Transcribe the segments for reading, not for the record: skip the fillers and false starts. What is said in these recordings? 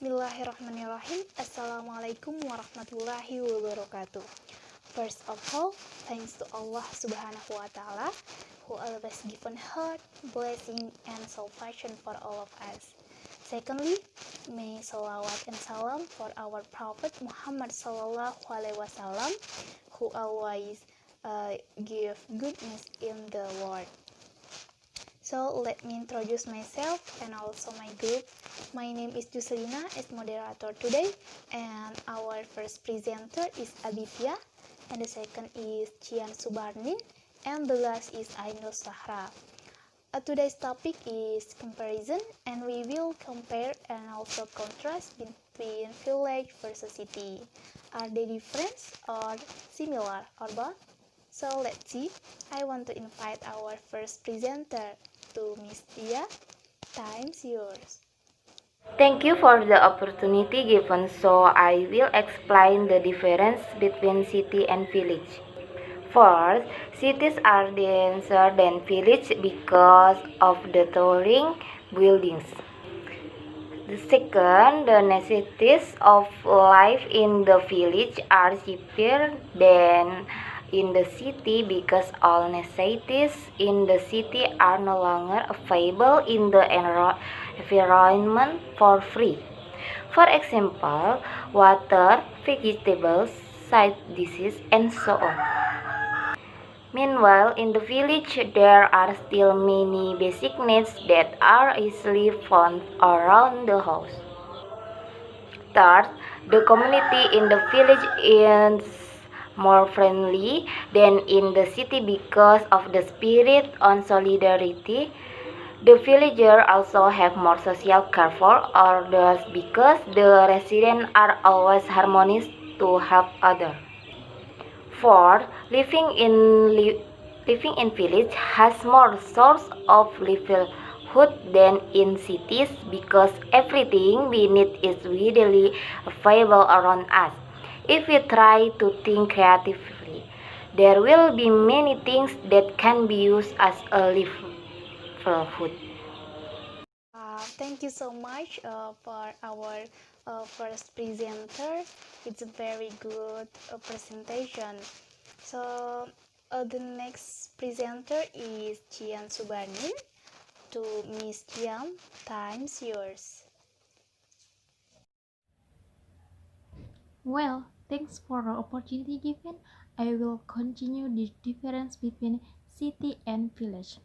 Bismillahirrahmanirrahim. Assalamualaikum warahmatullahi wabarakatuh. First of all, thanks to Allah Subhanahu wa Ta'ala, who always given heart, blessing, and salvation for all of us. Secondly, may salawat and salam for our Prophet Muhammad Sallallahu Alaihi Wasallam, who always give goodness in the world. So let me introduce myself and also my group. My name is Juselina as moderator today, and our first presenter is Aditya, and the second is Cian Subarnin, and the last is Ainul Sahra. Today's topic is comparison, and we will compare and also contrast between village versus city. Are they different or similar or both? So let's see. I want to invite our first presenter to Miss Tia. Time's yours. Thank you for the opportunity given, so I will explain the difference between city and village. First, cities are denser than village because of the towering buildings. The second, the necessities of life in the village are cheaper than in the city because all necessities in the city are no longer available in the environment for free. For example, water, vegetables, side dishes, and so on. Meanwhile, in the village, there are still many basic needs that are easily found around the house. Third, the community in the village is more friendly than in the city because of the spirit of solidarity. The villagers also have more social care for others because the residents are always harmonious to help others. Fourth, living in village has more source of livelihood than in cities because everything we need is readily available around us. If we try to think creatively, there will be many things that can be used as a livelihood. Thank you so much for our first presenter. It's a very good presentation. So the next presenter is Cian Subarnin. To Miss Cian, time's yours. Well, thanks for the opportunity given. I will continue the difference between city and village.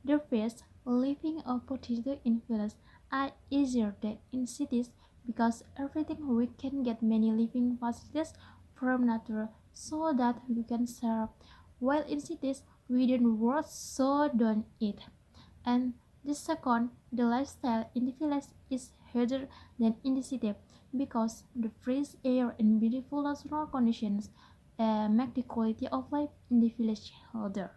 The first, living opportunity in village are easier than in cities because everything we can get many living facilities from nature so that we can serve. While in cities we don't work so don't eat. And the second, the lifestyle in the village is harder than in the city because the fresh air and beautiful natural conditions make the quality of life in the village harder.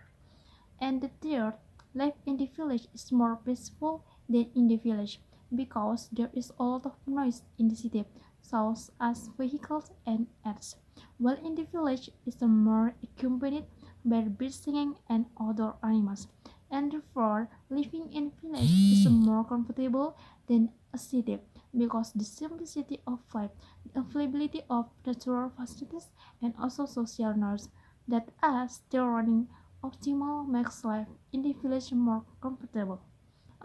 And the third, life in the village is more peaceful than in the village because there is a lot of noise in the city, such as vehicles and ads, while in the village is more accompanied by birds singing and other animals. And therefore, living in village is more comfortable than a city because the simplicity of life, the availability of natural facilities, and also social norms that are still running optimal makes life in the village more comfortable.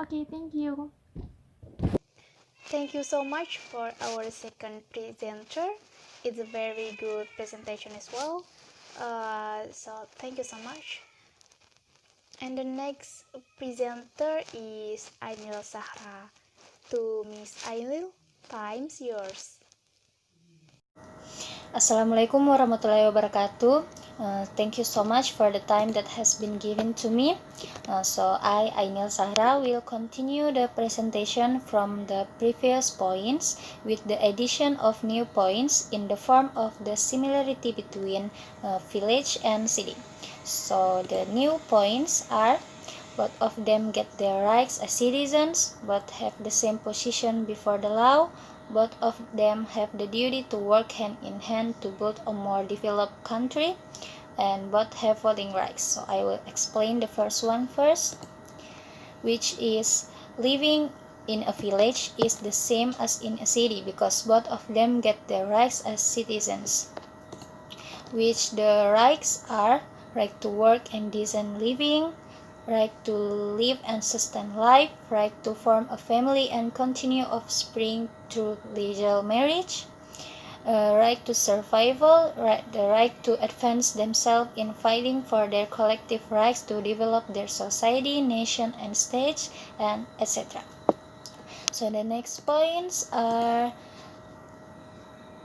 Okay, thank you. Thank you so much for our second presenter. It's a very good presentation as well. So thank you so much. And the next presenter is Ainul Sahra. To Miss Ainul, time's yours. Assalamualaikum warahmatullahi wabarakatuh. Thank you so much for the time that has been given to me. So I, Ainul Sahra, will continue the presentation from the previous points with the addition of new points in the form of the similarity between village and city. So the new points are: both of them get their rights as citizens, both have the same position before the law, both of them have the duty to work hand in hand to build a more developed country, and both have voting rights. So I will explain the first one first, which is living in a village is the same as in a city, because both of them get their rights as citizens, which the rights are right to work and decent living, right to live and sustain life, right to form a family and continue offspring through legal marriage, right to survival, the right to advance themselves in fighting for their collective rights to develop their society, nation, and state, and etc. So the next points are: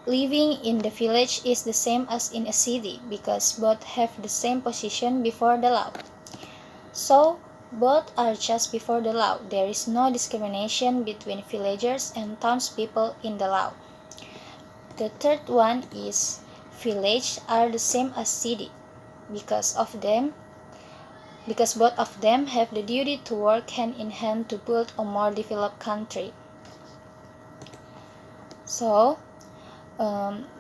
living in the village is the same as in a city, because both have the same position before the law. So, both are just before the law. There is no discrimination between villagers and townspeople in the law. The third one is: village are the same as city, because both of them have the duty to work hand in hand to build a more developed country. So,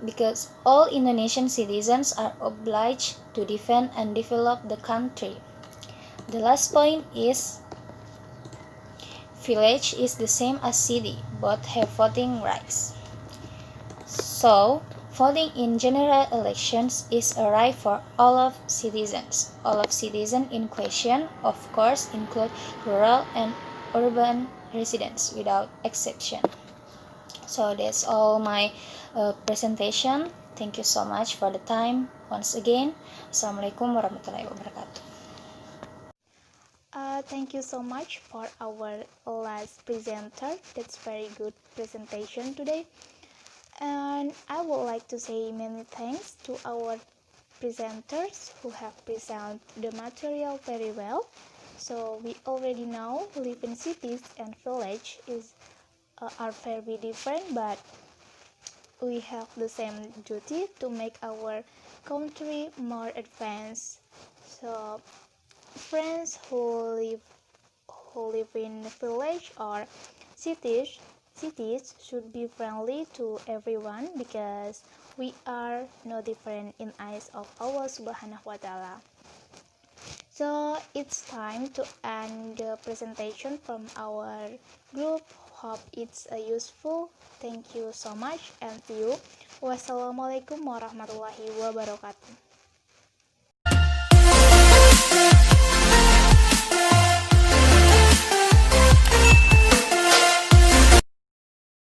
because all Indonesian citizens are obliged to defend and develop the country. The last point is: village is the same as city, both have voting rights. So, voting in general elections is a right for all of citizens. All of citizens in question, of course, include rural and urban residents without exception. So that's all my presentation. Thank you so much for the time. Once again, Assalamualaikum warahmatullahi wabarakatuh. Thank you so much for our last presenter. That's very good presentation today. And I would like to say many thanks to our presenters who have presented the material very well. So we already know living cities and village are very different, but we have the same duty to make our country more advanced. So friends who live in village or cities should be friendly to everyone, because we are no different in eyes of Allah Subhanahu wa Ta'ala. So it's time to end the presentation from our group. Hope it's useful. Thank you so much and see you. Wassalamualaikum warahmatullahi wabarakatuh.